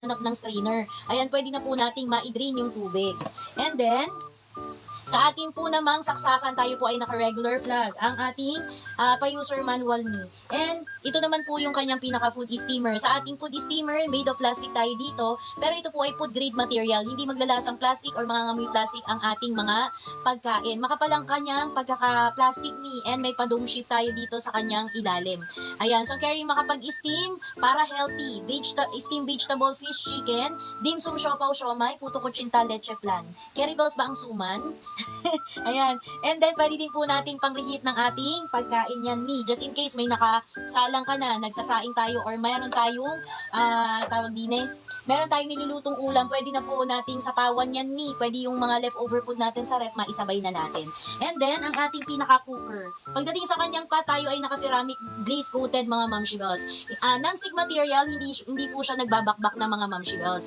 hanap ng strainer. Ayan, pwede na po nating ma-drain yung tubig. And then, sa ating po namang saksakan, tayo po ay naka-regular flag. Ang ating pa-user manual ni. And ito naman po yung kanyang pinaka-food steamer. Sa ating food steamer, made of plastic tayo dito. Pero ito po ay food grade material. Hindi maglalasang plastic or mangangamoy plastic ang ating mga pagkain. Makapal ang kanyang pagkaka-plastic ni. And may pa-dome sheet tayo dito sa kanyang ilalim. Ayan, so carrying makapag-steam para healthy. Steam vegetable fish chicken, dim sum siopaw siomay, puto kutsinta leche flan. Carry balls ba ang suman? Ayan. And then, pwede din po nating pang-reheat ng ating pagkain yan ni. Just in case may nakasalang ka na, nagsasaing tayo, or mayroon tayong, meron tayong nilulutong ulam, pwede na po nating sapawan yan ni. Pwede yung mga leftover food natin sa ref, maisabay na natin. And then, ang ating pinaka-cooker. Pagdating sa kanyang pot, tayo ay naka-ceramic glaze coated mga mamshibels. Non-stick material, hindi po siya nagbabakbak na mga mamshibels.